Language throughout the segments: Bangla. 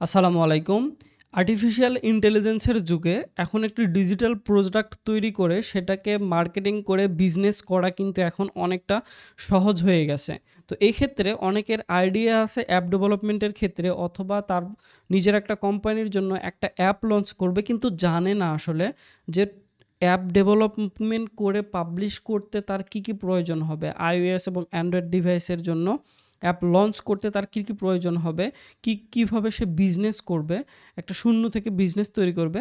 আসসালামু আলাইকুম। আর্টিফিশিয়াল ইন্টেলিজেন্সের যুগে এখন একটি ডিজিটাল প্রোডাক্ট তৈরি করে সেটাকে মার্কেটিং করে বিজনেস করা কিন্তু এখন অনেকটা সহজ হয়ে গেছে। তো এই ক্ষেত্রে অনেকের আইডিয়া আছে অ্যাপ ডেভেলপমেন্টের ক্ষেত্রে অথবা তার নিজের একটা কোম্পানির জন্য একটা অ্যাপ লঞ্চ করবে কিন্তু জানে না আসলে যে অ্যাপ ডেভেলপমেন্ট করে পাবলিশ করতে তার কী প্রয়োজন হবে। iOS এবং অ্যান্ড্রয়েড ডিভাইসের জন্য অ্যাপ লঞ্চ করতে তার কী প্রয়োজন হবে, কীভাবে সে বিজনেস করবে, একটা শূন্য থেকে বিজনেস তৈরি করবে।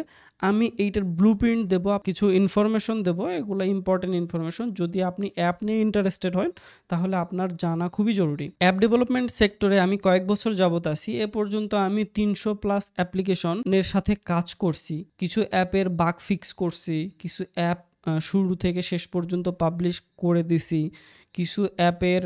আমি এইটার ব্লুপ্রিন্ট দেবো, কিছু ইনফরমেশন দেবো, এগুলো ইম্পর্টেন্ট ইনফরমেশন। যদি আপনি অ্যাপ নিয়ে ইন্টারেস্টেড হন তাহলে আপনার জানা খুবই জরুরি। অ্যাপ ডেভেলপমেন্ট সেক্টরে আমি কয়েক বছর যাবত আছি। এ পর্যন্ত আমি 300+ অ্যাপ্লিকেশনের সাথে কাজ করছি। কিছু অ্যাপের বাগ ফিক্স করছি, কিছু অ্যাপ শুরু থেকে শেষ পর্যন্ত পাবলিশ করে দিছি, কিছু অ্যাপের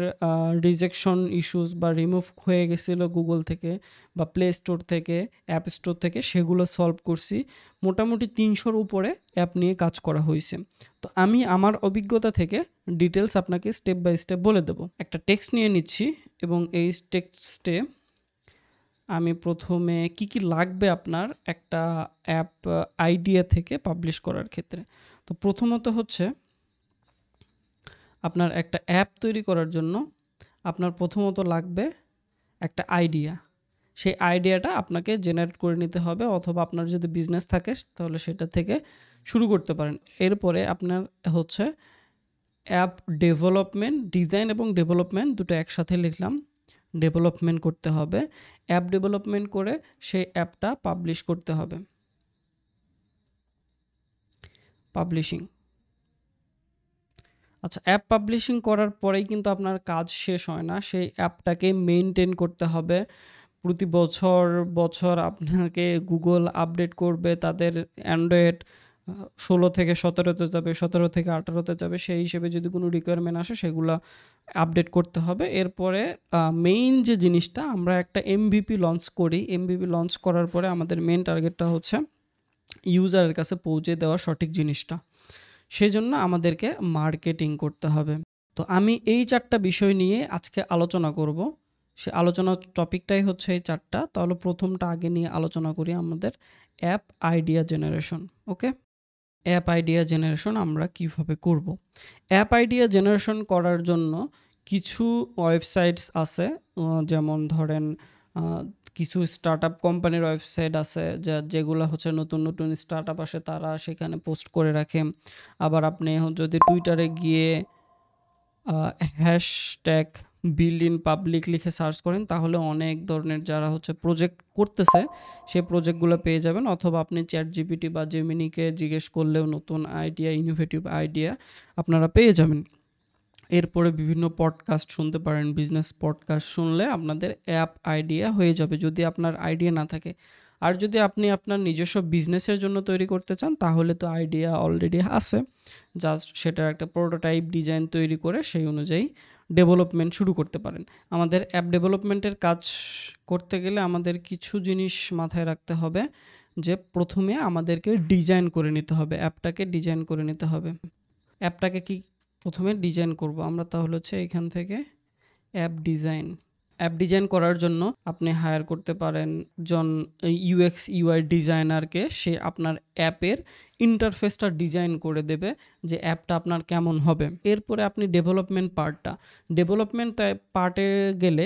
রিজেকশন ইস্যুস বা রিমুভ হয়ে গেছিলো গুগল থেকে বা প্লে স্টোর থেকে, অ্যাপ স্টোর থেকে, সেগুলো সলভ করছি। মোটামুটি 300-র উপরে অ্যাপ নিয়ে কাজ করা হয়েছে। তো আমি আমার অভিজ্ঞতা থেকে ডিটেলস আপনাকে স্টেপ বাই স্টেপ বলে দেব। একটা টেক্সট নিয়ে নিচ্ছি এবং এই টেক্সটে আমি প্রথমে কি লাগবে আপনার একটা অ্যাপ আইডিয়া থেকে পাবলিশ করার ক্ষেত্রে। তো প্রথমত হচ্ছে আপনার একটা অ্যাপ তৈরি করার জন্য আপনার প্রথমত লাগবে একটা আইডিয়া। সেই আইডিয়াটা আপনাকে জেনারেট করে নিতে হবে, অথবা আপনার যদি বিজনেস থাকে তাহলে সেটা থেকে শুরু করতে পারেন। এরপরে আপনার হচ্ছে অ্যাপ ডেভেলপমেন্ট, ডিজাইন এবং ডেভেলপমেন্ট দুটো একসাথে লিখলাম। ডেভেলপমেন্ট করতে হবে, অ্যাপ ডেভেলপমেন্ট করে সেই অ্যাপটা পাবলিশ করতে হবে। পাবলিশিং, আচ্ছা, অ্যাপ পাবলিশিং করার পরেই কিন্তু আপনার কাজ শেষ হয় না। সেই অ্যাপটাকে মেইনটেইন করতে হবে। প্রতি বছর আপনাকে গুগল আপডেট করবে, তাদের অ্যান্ড্রয়েড 16 থেকে 17-তে যাবে, 17 থেকে 18-তে যাবে। সেই হিসেবে যদি কোনো রিকোয়ারমেন্ট আসে সেগুলো আপডেট করতে হবে। এরপরে মেইন যে জিনিসটা, আমরা একটা এমভিপি লঞ্চ করি। এমভিপি লঞ্চ করার পরে আমাদের মেইন টার্গেটটা হচ্ছে ইউজারের কাছে পৌঁছে দেওয়া সঠিক জিনিসটা। সেজন্য আমাদেরকে মার্কেটিং করতে হবে। তো আমি এই 4টা বিষয় নিয়ে আজকে আলোচনা করব। সে আলোচনার টপিকটাই হচ্ছে এই 4টা। তাহলে প্রথমটা আগে নিয়ে আলোচনা করি, আমাদের অ্যাপ আইডিয়া জেনারেশন। ওকে, অ্যাপ আইডিয়া জেনারেশন আমরা কিভাবে করব। অ্যাপ আইডিয়া জেনারেশন করার জন্য কিছু ওয়েবসাইটস আছে, যেমন ধরেন কিছু স্টার্টআপ কোম্পানির ওয়েবসাইট আছে যেগুলো হচ্ছে নতুন স্টার্টআপ আসে তারা সেখানে পোস্ট করে রাখে। আবার আপনি যদি টুইটারে গিয়ে হ্যাশট্যাগ বিল্ড ইন পাবলিক লিখে সার্চ করেন তাহলে অনেক ধরনের যারা হচ্ছে প্রজেক্ট করতেছে সেই প্রজেক্টগুলো পেয়ে যাবেন, অথবা আপনি চ্যাট জিপিটি বা জেমিনিকে জিজ্ঞেস করলেও নতুন আইডিয়া, ইনোভেটিভ আইডিয়া আপনারা পেয়ে যাবেন। এরপরে বিভিন্ন পডকাস্ট শুনতে পারেন। বিজনেস পডকাস্ট শুনলে আপনাদের অ্যাপ আইডিয়া হয়ে যাবে যদি আপনার আইডিয়া না থাকে। আর যদি আপনি আপনার নিজস্ব বিজনেসের জন্য তৈরি করতে চান তাহলে তো আইডিয়া অলরেডি আছে, জাস্ট সেটার একটা প্রোটোটাইপ ডিজাইন তৈরি করে সেই অনুযায়ী ডেভেলপমেন্ট শুরু করতে পারেন। আমাদের অ্যাপ ডেভেলপমেন্টের কাজ করতে গেলে আমাদের কিছু জিনিস মাথায় রাখতে হবে, যে প্রথমে আমাদেরকে ডিজাইন করে নিতে হবে, অ্যাপটাকে ডিজাইন করে নিতে হবে। অ্যাপটাকে কি প্রথমে ডিজাইন করব আমরা, তাহলে হচ্ছে এখান থেকে অ্যাপ ডিজাইন করার জন্য আপনি হায়ার করতে পারেন ইউএক্স ইউআই ডিজাইনারকে। সে আপনার অ্যাপের ইন্টারফেসটা ডিজাইন করে দেবে যে অ্যাপটা আপনার কেমন হবে। এরপরে আপনি ডেভেলপমেন্ট পার্টে গেলে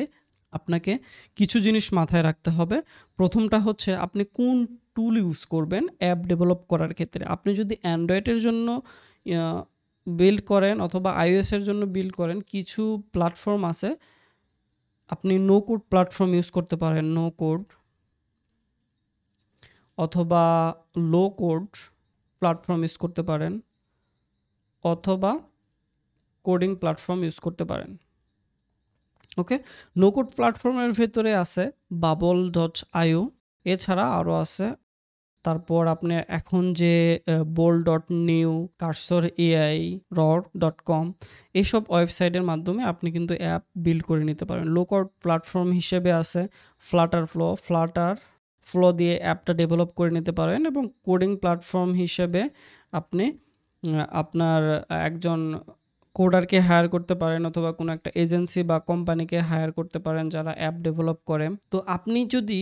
আপনাকে কিছু জিনিস মাথায় রাখতে হবে। প্রথমটা হচ্ছে আপনি কোন টুল ইউজ করবেন অ্যাপ ডেভেলপ করার ক্ষেত্রে। আপনি যদি অ্যান্ড্রয়েডের জন্য বিল্ড করেন অথবা iOS-এর জন্য বিল্ড করেন, কিছু প্ল্যাটফর্ম আছে, আপনি নো কোড প্ল্যাটফর্ম ইউজ করতে পারেন, নো কোড, অথবা লো কোড প্ল্যাটফর্ম ইউজ করতে পারেন, অথবা কোডিং প্ল্যাটফর্ম ইউজ করতে পারেন। ওকে, নো কোড প্ল্যাটফর্মের ভেতরে আছে bubble.io, এছাড়া আরও আছে। তারপর আপনি এখন যে bold.new, কার্সর এআই, raw.com এইসব ওয়েবসাইটের মাধ্যমে আপনি কিন্তু অ্যাপ বিল্ড করে নিতে পারেন। লো কোড প্ল্যাটফর্ম হিসেবে আছে ফ্লাটার দিয়ে অ্যাপটা ডেভেলপ করে নিতে পারেন, এবং কোডিং প্ল্যাটফর্ম হিসেবে আপনি আপনার একজন কোডারকে হায়ার করতে পারেন, অথবা কোনো একটা এজেন্সি বা কোম্পানিকে হায়ার করতে পারেন যারা অ্যাপ ডেভেলপ করে। তো আপনি যদি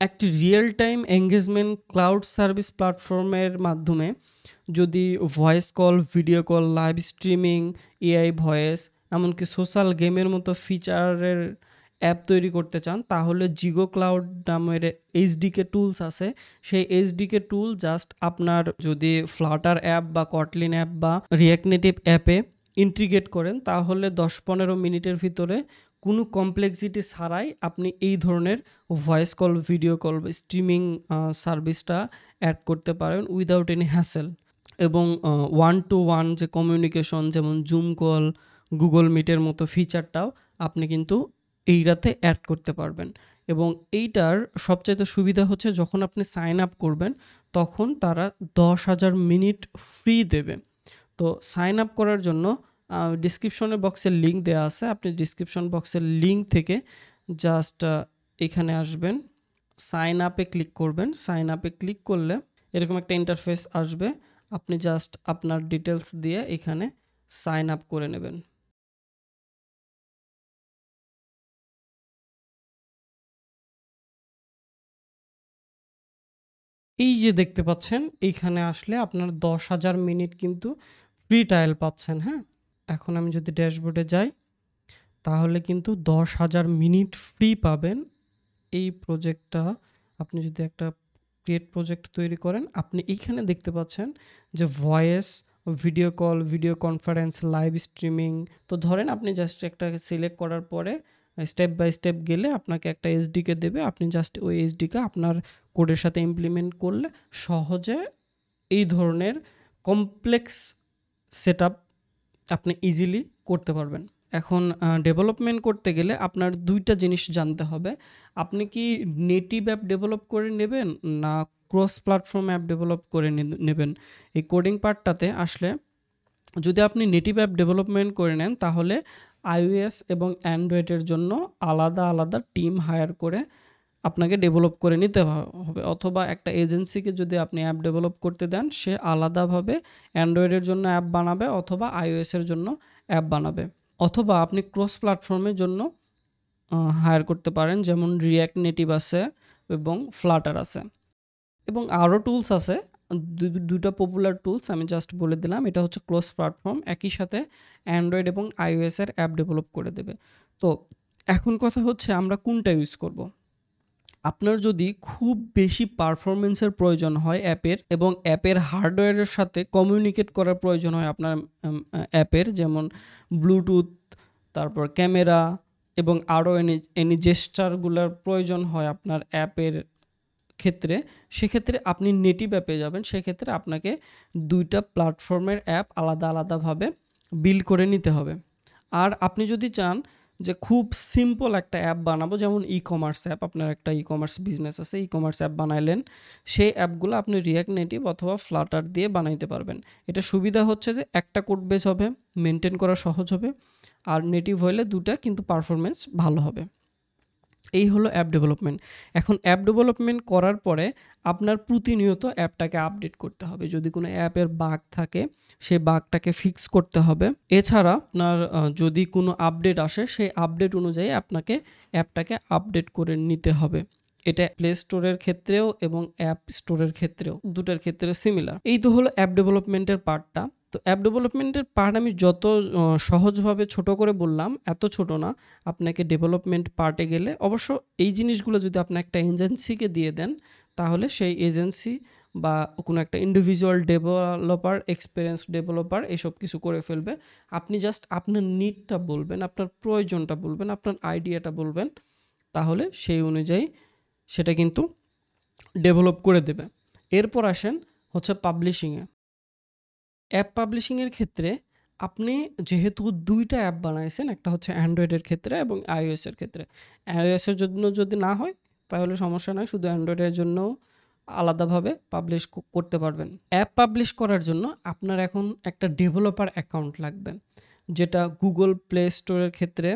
একটি real time engagement cloud service প্ল্যাটফর্মের মাধ্যমে যদি voice call, video call, live streaming, AI voice, এমনকি সোশ্যাল গেমের মতো ফিচারের অ্যাপ তৈরি করতে চান, তাহলে জিগো ক্লাউড নামের এইচডিকে টুলস আছে। সেই এইচডিকে টুল জাস্ট আপনার যদি ফ্লাটার অ্যাপ বা কটলিন অ্যাপ বা রিঅ্যাক্ট নেটিভ অ্যাপে ইন্টিগ্রেট করেন, তাহলে 10-15 মিনিটের ভিতরে কোনো কমপ্লেক্সিটি ছাড়াই আপনি এই ধরনের ভয়েস কল, ভিডিও কল বা স্ট্রিমিং সার্ভিসটা অ্যাড করতে পারেন উইদাউট এনি হ্যাসেল। এবং ওয়ান টু ওয়ান যে কমিউনিকেশন, যেমন জুম কল, গুগল মিটের মতো ফিচারটাও আপনি কিন্তু এইটাতে অ্যাড করতে পারবেন। এবং এইটার সবচাইতে সুবিধা হচ্ছে যখন আপনি সাইন আপ করবেন তখন তারা 10,000 মিনিট ফ্রি দেবে। তো সাইন আপ করার জন্য ডিসক্রিপশনের বক্সের লিঙ্ক দেওয়া আছে, আপনি ডিসক্রিপশন বক্সের লিঙ্ক থেকে জাস্ট এখানে আসবেন, সাইন আপে ক্লিক করবেন। সাইন আপে ক্লিক করলে এরকম একটা ইন্টারফেস আসবে, আপনি জাস্ট আপনার ডিটেলস দিয়ে এখানে সাইন আপ করে নেবেন। এই যে দেখতে পাচ্ছেন, এইখানে আসলে আপনার 10,000 মিনিট কিন্তু ফ্রি ট্রায়াল পাচ্ছেন। হ্যাঁ, এখন আমি যদি ড্যাশবোর্ডে যাই তাহলে কিন্তু 10,000 মিনিট ফ্রি পাবেন। এই প্রজেক্টটা আপনি যদি একটা ক্রিয়েট প্রজেক্ট তৈরি করেন, আপনি এইখানে দেখতে পাচ্ছেন যে voice, video call, video conference, live streaming. তো ধরেন আপনি জাস্ট একটা সিলেক্ট করার পরে স্টেপ বাই স্টেপ গেলে আপনাকে একটা এসডিকে দেবে, আপনি জাস্ট ওই এসডিকে আপনার কোডের সাথে ইমপ্লিমেন্ট করলে সহজে এই ধরনের কমপ্লেক্স সেটআপ আপনি ইজিলি করতে পারবেন। এখন ডেভেলপমেন্ট করতে গেলে আপনার 2টা জিনিস জানতে হবে। আপনি কি নেটিভ অ্যাপ ডেভেলপ করে নেবেন না ক্রস প্ল্যাটফর্ম অ্যাপ ডেভেলপ করে নেবেন? এই কোডিং পার্টটাতে আসলে যদি আপনি নেটিভ অ্যাপ ডেভেলপমেন্ট করে নেন, তাহলে iOS এবং অ্যান্ড্রয়েডের জন্য আলাদা আলাদা টিম হায়ার করে আপনাকে ডেভেলপ করে নিতে হবে। অথবা একটা এজেন্সিকে যদি আপনি অ্যাপ ডেভেলপ করতে দেন, সে আলাদাভাবে অ্যান্ড্রয়েডের জন্য অ্যাপ বানাবে অথবা iOS-এর জন্য অ্যাপ বানাবে। অথবা আপনি ক্রস প্ল্যাটফর্মের জন্য হায়ার করতে পারেন, যেমন রিঅ্যাক্ট নেটিভ আছে এবং ফ্লাটার আছে এবং আরও টুলস আছে। দুটা পপুলার টুলস আমি জাস্ট বলে দিলাম। এটা হচ্ছে ক্রস প্ল্যাটফর্ম, একই সাথে অ্যান্ড্রয়েড এবং iOS-এর অ্যাপ ডেভেলপ করে দেবে। তো এখন কথা হচ্ছে আমরা কোনটা ইউজ করব। আপনার যদি খুব বেশি পারফরমেন্সের প্রয়োজন হয় অ্যাপের এবং অ্যাপের হার্ডওয়্যারের সাথে কমিউনিকেট করার প্রয়োজন হয় আপনার অ্যাপের, যেমন ব্লুটুথ, তারপর ক্যামেরা এবং আরও এনি জেস্টারগুলোর প্রয়োজন হয় আপনার অ্যাপের ক্ষেত্রে, সেক্ষেত্রে আপনি নেটিভ অ্যাপে যাবেন। সেক্ষেত্রে আপনাকে 2টা প্ল্যাটফর্মের অ্যাপ আলাদা আলাদাভাবে বিল্ড করে নিতে হবে। আর আপনি যদি চান যে খুব সিম্পল একটা অ্যাপ বানাবো, যেমন ই-কমার্স অ্যাপ, আপনার একটা ই-কমার্স বিজনেস আছে, ই-কমার্স অ্যাপ বানাইলেন, সেই অ্যাপগুলো আপনি রিঅ্যাক্ট নেটিভ অথবা ফ্লাটার দিয়ে বানাইতে পারবেন। এটা সুবিধা হচ্ছে যে একটা কোড বেস হবে, মেনটেন করা সহজ হবে, আর নেটিভ হইলে 2টা কিন্তু পারফরমেন্স ভালো হবে। এই হলো অ্যাপ ডেভেলপমেন্ট। এখন অ্যাপ ডেভেলপমেন্ট করার পরে আপনার প্রতিনিয়ত অ্যাপটাকে আপডেট করতে হবে। যদি কোনো অ্যাপের বাগ থাকে, সেই বাগটাকে ফিক্স করতে হবে। এছাড়া আপনার যদি কোনো আপডেট আসে, সেই আপডেট অনুযায়ী আপনাকে অ্যাপটাকে আপডেট করে নিতে হবে। এটা প্লে স্টোরের ক্ষেত্রেও এবং অ্যাপ স্টোরের ক্ষেত্রেও, দুটার ক্ষেত্রে সিমিলার। এই তো হলো অ্যাপ ডেভেলপমেন্টের পার্টটা। তো অ্যাপ ডেভেলপমেন্টের পার্ট আমি যত সহজভাবে ছোট করে বললাম, এত ছোট না। আপনাকে ডেভেলপমেন্ট পার্টে গেলে অবশ্য এই জিনিসগুলো যদি আপনি একটা এজেন্সিকে দিয়ে দেন, তাহলে সেই এজেন্সি বা কোনো একটা ইন্ডিভিজুয়াল ডেভেলপার, এক্সপিরিয়েন্স ডেভেলপার এসব কিছু করে ফেলবে। আপনি জাস্ট আপনার নিডটা বলবেন, আপনার প্রয়োজনটা বলবেন, আপনার আইডিয়াটা বলবেন, তাহলে সেই অনুযায়ী সেটা কিন্তু ডেভেলপ করে দেবে। এরপর আসেন হচ্ছে পাবলিশিংয়ে। অ্যাপ পাবলিশিংয়ের ক্ষেত্রে আপনি যেহেতু 2টা অ্যাপ বানাইছেন, একটা হচ্ছে অ্যান্ড্রয়েডের ক্ষেত্রে এবং iOS-এর ক্ষেত্রে। iOS-এর জন্য যদি না হয় তাহলে সমস্যা নয়, শুধু অ্যান্ড্রয়েডের জন্যও আলাদাভাবে পাবলিশ করতে পারবেন। অ্যাপ পাবলিশ করার জন্য আপনার এখন একটা ডেভেলপার অ্যাকাউন্ট লাগবে, যেটা গুগল প্লে স্টোরের ক্ষেত্রে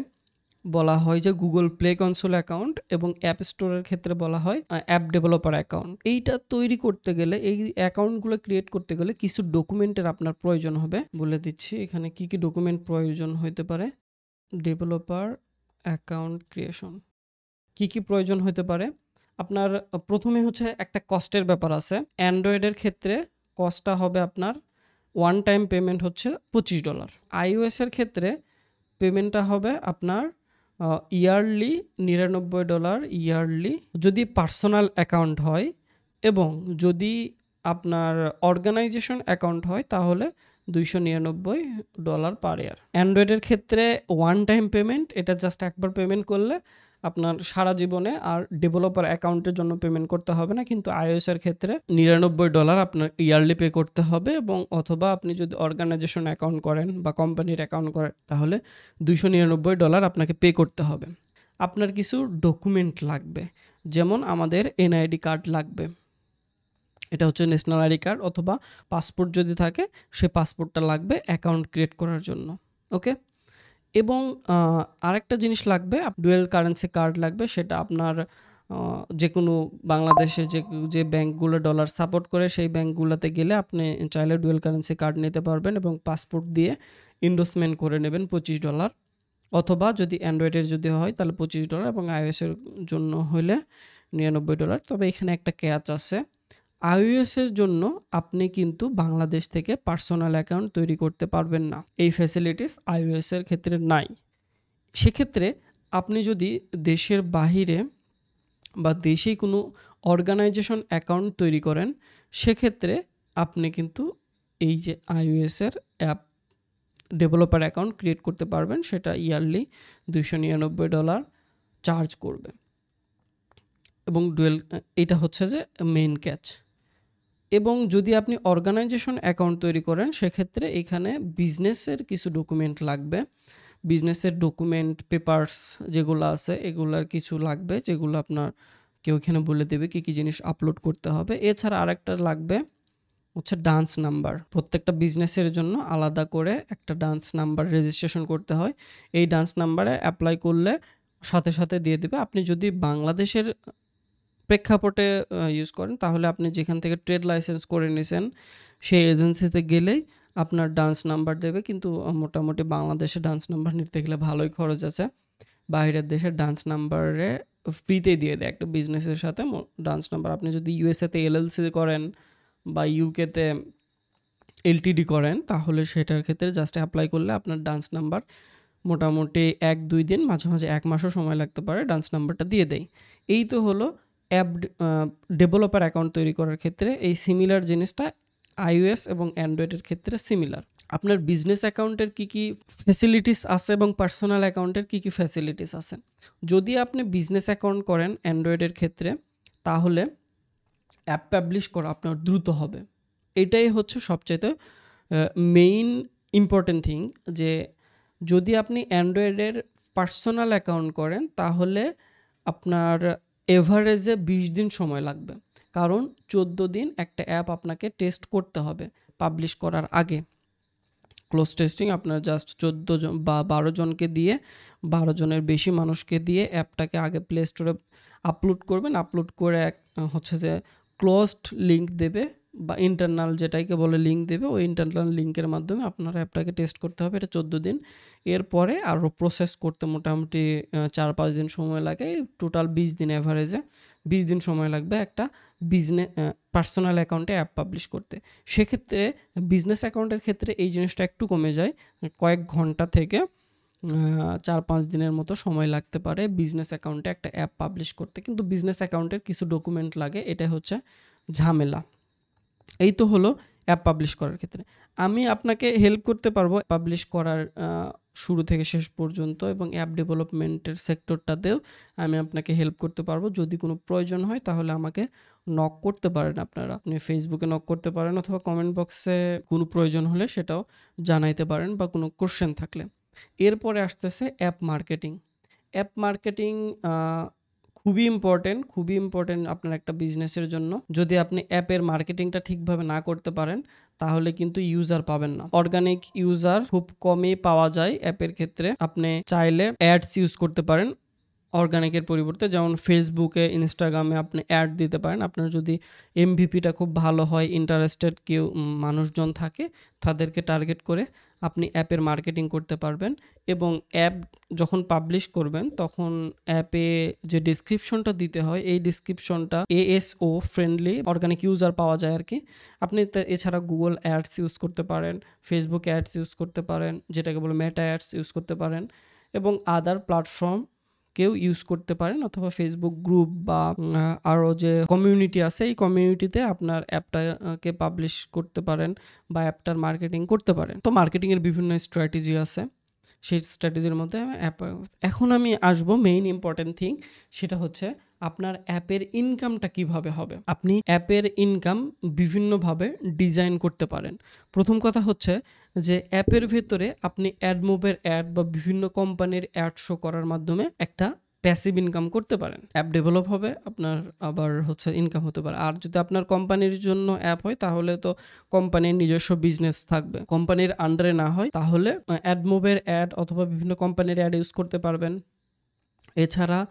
বলা হয় যে গুগল প্লে কনসোল অ্যাকাউন্ট, এবং অ্যাপ স্টোরের ক্ষেত্রে বলা হয় অ্যাপ ডেভেলপার অ্যাকাউন্ট। এইটা তৈরি করতে গেলে, এই অ্যাকাউন্টগুলো ক্রিয়েট করতে গেলে কিছু ডকুমেন্টের আপনার প্রয়োজন হবে। বলে দিচ্ছি এখানে কি কি ডকুমেন্ট প্রয়োজন হতে পারে। ডেভেলপার অ্যাকাউন্ট ক্রিয়েশন কি কি প্রয়োজন হতে পারে। আপনার প্রথমে হচ্ছে একটা কস্টের ব্যাপার আছে। অ্যান্ড্রয়েডের ক্ষেত্রে কস্টটা হবে আপনার ওয়ান টাইম পেমেন্ট হচ্ছে $25। iOS এর ক্ষেত্রে পেমেন্টটা হবে আপনার ইয়ারলি $99 ইয়ারলি যদি পার্সোনাল অ্যাকাউন্ট হয়, এবং যদি আপনার অর্গানাইজেশন অ্যাকাউন্ট হয় তাহলে $299 পার ইয়ার। অ্যান্ড্রয়েডের ক্ষেত্রে ওয়ান টাইম পেমেন্ট, এটা জাস্ট একবার পেমেন্ট করলে আপনার সারা জীবনে আর ডেভেলপার অ্যাকাউন্টের জন্য পেমেন্ট করতে হবে না। কিন্তু iOS এর ক্ষেত্রে $99 আপনার ইয়ারলি পে করতে হবে, এবং অথবা আপনি যদি অর্গানাইজেশন অ্যাকাউন্ট করেন বা কোম্পানির অ্যাকাউন্ট করেন তাহলে $299 আপনাকে পে করতে হবে। আপনার কিছু ডকুমেন্ট লাগবে, যেমন আমাদের NID কার্ড লাগবে, এটা হচ্ছে ন্যাশনাল আইডি কার্ড, অথবা পাসপোর্ট যদি থাকে সে পাসপোর্টটা লাগবে অ্যাকাউন্ট ক্রিয়েট করার জন্য। ওকে, এবং আরেকটা জিনিস লাগবে, ডুয়েল কারেন্সি কার্ড লাগবে। সেটা আপনার যে কোনো বাংলাদেশে যে ব্যাঙ্কগুলো ডলার সাপোর্ট করে সেই ব্যাঙ্কগুলোতে গেলে আপনি চাইলে ডুয়েল কারেন্সি কার্ড নিতে পারবেন, এবং পাসপোর্ট দিয়ে ইন্ডোসমেন্ট করে নেবেন $25, অথবা যদি অ্যান্ড্রয়েডের যদি হয় তাহলে $25, এবং iOS এর জন্য হলে $99। তবে এখানে একটা ক্যাচ আছে, iOS এর জন্য আপনি কিন্তু বাংলাদেশ থেকে পার্সোনাল অ্যাকাউন্ট তৈরি করতে পারবেন না। এই ফ্যাসিলিটিস iOS এর ক্ষেত্রে নাই। সেক্ষেত্রে আপনি যদি দেশের বাহিরে বা দেশেই কোনো অর্গানাইজেশন অ্যাকাউন্ট তৈরি করেন, সেক্ষেত্রে আপনি কিন্তু এই যে iOS এর অ্যাপ ডেভেলপার অ্যাকাউন্ট ক্রিয়েট করতে পারবেন, সেটা ইয়ারলি $299 চার্জ করবে। এবং এটা হচ্ছে যে মেইন ক্যাচ। এবং যদি আপনি অর্গানাইজেশন অ্যাকাউন্ট তৈরি করেন, সেক্ষেত্রে এখানে বিজনেসের কিছু ডকুমেন্ট লাগবে। বিজনেসের ডকুমেন্ট পেপারস যেগুলো আছে এগুলার কিছু লাগবে, যেগুলো আপনার কেউ এখানে বলে দেবে কী কী জিনিস আপলোড করতে হবে। এছাড়া আরেকটা লাগবে হচ্ছে ডান্স নাম্বার। প্রত্যেকটা বিজনেসের জন্য আলাদা করে একটা ডান্স নাম্বার রেজিস্ট্রেশন করতে হয়। এই ডান্স নাম্বারে অ্যাপ্লাই করলে সাথে সাথে দিয়ে দেবে। আপনি যদি বাংলাদেশের প্রেক্ষাপটে ইউজ করেন তাহলে আপনি যেখান থেকে ট্রেড লাইসেন্স করে নিয়েছেন সেই এজেন্সিতে গেলেই আপনার ডান্স নাম্বার দেবে। কিন্তু মোটামুটি বাংলাদেশে ডান্স নাম্বার নিতে গেলে ভালোই খরচ আছে। বাইরের দেশের ডান্স নাম্বারে ফ্রিতে দিয়ে দেয় একটা বিজনেসের সাথে ডান্স নাম্বার। আপনি যদি ইউএসএতে LLC করেন বা ইউকেতে LTD করেন তাহলে সেটার ক্ষেত্রে জাস্ট অ্যাপ্লাই করলে আপনার ডান্স নাম্বার মোটামুটি 1-2 দিন, মাঝে মাঝে 1 মাসও সময় লাগতে পারে, ডান্স নাম্বারটা দিয়ে দেয়। এই তো হলো অ্যাপ ডেভেলপার অ্যাকাউন্ট তৈরি করার ক্ষেত্রে এই সিমিলার জিনিসটা iOS এবং অ্যান্ড্রয়েডের ক্ষেত্রে সিমিলার। আপনার বিজনেস অ্যাকাউন্টের কী কী ফ্যাসিলিটিস আছে এবং পার্সোনাল অ্যাকাউন্টের কী কী ফ্যাসিলিটিস আছে। যদি আপনি বিজনেস অ্যাকাউন্ট করেন অ্যান্ড্রয়েডের ক্ষেত্রে, তাহলে অ্যাপ পাবলিশ করা আপনার দ্রুত হবে। এটাই হচ্ছে সবচাইতে মেইন ইম্পর্টেন্ট থিং, যে যদি আপনি অ্যান্ড্রয়েডের পার্সোনাল অ্যাকাউন্ট করেন তাহলে আপনার এভারেজে 20 দিন সময় লাগবে, কারণ 14 দিন একটা অ্যাপ আপনাকে টেস্ট করতে হবে পাবলিশ করার আগে। ক্লোজ টেস্টিং আপনার জাস্ট 14 জন বা 12 জনকে দিয়ে, 12 জনের বেশি মানুষকে দিয়ে অ্যাপটাকে আগে প্লে স্টোরে আপলোড করবেন। আপলোড করে হচ্ছে যে ক্লোজড লিঙ্ক দেবে বা ইন্টারনাল যেটাকে বলে লিঙ্ক দেবে, ওই ইন্টারনাল লিঙ্কের মাধ্যমে আপনার অ্যাপটাকে টেস্ট করতে হবে। এটা 14 দিন। এরপরে আরও প্রসেস করতে মোটামুটি 4-5 দিন সময় লাগে। টোটাল 20 দিন, অ্যাভারেজে 20 দিন সময় লাগবে একটা পার্সোনাল অ্যাকাউন্টে অ্যাপ পাবলিশ করতে। সেক্ষেত্রে বিজনেস অ্যাকাউন্টের ক্ষেত্রে এই জিনিসটা একটু কমে যায়, কয়েক ঘন্টা থেকে 4-5 দিনের মতো সময় লাগতে পারে বিজনেস অ্যাকাউন্টে একটা অ্যাপ পাবলিশ করতে। কিন্তু বিজনেস অ্যাকাউন্টের কিছু ডকুমেন্ট লাগে, এটা হচ্ছে ঝামেলা। এই তো হলো অ্যাপ পাবলিশ করার ক্ষেত্রে। আমি আপনাকে হেল্প করতে পারবো পাবলিশ করার শুরু থেকে শেষ পর্যন্ত, এবং অ্যাপ ডেভেলপমেন্টের সেক্টরটাতেও আমি আপনাকে হেল্প করতে পারবো। যদি কোনো প্রয়োজন হয় তাহলে আমাকে নক করতে পারেন। আপনি ফেসবুকে নক করতে পারেন, অথবা কমেন্ট বক্সে কোনো প্রয়োজন হলে সেটাও জানাইতে পারেন, বা কোনো কোশ্চেন থাকলে। এরপরে আসতেছে অ্যাপ মার্কেটিং। অ্যাপ মার্কেটিং খুবই ইম্পর্টেন্ট আপনার একটা বিজনেসের জন্য। যদি আপনি অ্যাপের মার্কেটিংটা ঠিকভাবে না করতে পারেন তাহলে কিন্তু ইউজার পাবেন না। অর্গানিক ইউজার খুব কমই পাওয়া যায় অ্যাপের ক্ষেত্রে। আপনি চাইলে অ্যাডস ইউজ করতে পারেন অর্গানিকের পরিবর্তে, যেমন ফেসবুকে, ইনস্টাগ্রামে আপনি অ্যাড দিতে পারেন। আপনার যদি এমভিপিটা খুব ভালো হয়, ইন্টারেস্টেড কেউ মানুষজন থাকে, তাদেরকে টার্গেট করে আপনি অ্যাপের মার্কেটিং করতে পারবেন এবং অ্যাপ যখন পাবলিশ করবেন তখন অ্যাপে যে ডেসক্রিপশনটা দিতে হয় এই ডেসক্রিপশনটা ASO ফ্রেন্ডলি অর্গানিক ইউজার পাওয়া যায় আর কি। আপনি এছাড়া গুগল অ্যাডস ইউজ করতে পারেন, ফেসবুক অ্যাডস ইউজ করতে পারেন, যেটাকে বলে মেটা অ্যাডস ইউজ করতে পারেন এবং আদার প্ল্যাটফর্ম কেউ ইউজ করতে পারেন অথবা ফেসবুক গ্রুপ বা আরও যে কমিউনিটি আছে এই কমিউনিটিতে আপনার অ্যাপটাকে পাবলিশ করতে পারেন বা অ্যাপটার মার্কেটিং করতে পারেন। তো মার্কেটিংয়ের বিভিন্ন স্ট্র্যাটেজি আছে, সেই স্ট্র্যাটেজির মধ্যে এখন আমি আসবো মেইন ইম্পর্টেন্ট থিং, সেটা হচ্ছে আপনার অ্যাপের ইনকামটা কিভাবে হবে। আপনি অ্যাপের ইনকাম বিভিন্নভাবে ডিজাইন করতে পারেন। প্রথম কথা হচ্ছে যে অ্যাপের ভেতরে আপনি অ্যাডমোবের অ্যাড বা বিভিন্ন কোম্পানির অ্যাড শো করার মাধ্যমে একটা প্যাসিভ ইনকাম করতে পারেন। অ্যাপ ডেভেলপ হবে, আপনার আবার হচ্ছে ইনকাম হতে পারে। আর যদি আপনার কোম্পানির জন্য অ্যাপ হয় তাহলে তো কোম্পানির নিজস্ব বিজনেস থাকবে। কোম্পানির আন্ডারে না হয় তাহলে অ্যাডমোবের অ্যাড অথবা বিভিন্ন কোম্পানির অ্যাড ইউজ করতে পারবেন। এছাড়া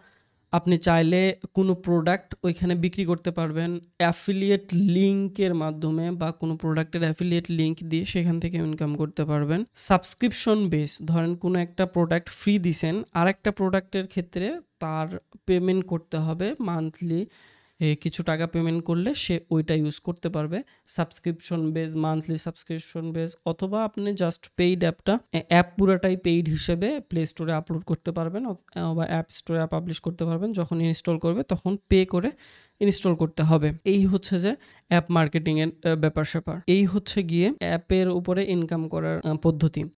আপনি চাইলে কোনো প্রোডাক্ট ওইখানে বিক্রি করতে পারবেন অ্যাফিলিয়েট লিঙ্কের মাধ্যমে বা কোনো প্রোডাক্টের অ্যাফিলিয়েট লিঙ্ক দিয়ে সেখান থেকে ইনকাম করতে পারবেন। সাবস্ক্রিপশন বেস, ধরেন কোনো একটা প্রোডাক্ট ফ্রি দিছেন, আর একটা প্রোডাক্টের ক্ষেত্রে তার পেমেন্ট করতে হবে মান্থলি, কিছু টাকা পেমেন্ট করলে সে ওইটা ইউজ করতে পারবে। Subscription base, monthly subscription base, অথবা আপনি জাস্ট পেইড অ্যাপ পুরাটাই পেইড হিসেবে প্লে স্টোরে আপলোড করতে পারবেন বা অ্যাপ স্টোরে পাবলিশ করতে পারবেন। যখন ইনস্টল করবে তখন পে করে ইনস্টল করতে হবে। এই হচ্ছে যে অ্যাপ মার্কেটিংয়ের ব্যাপার স্যাপার। এই হচ্ছে গিয়ে অ্যাপের উপরে ইনকাম করার পদ্ধতি।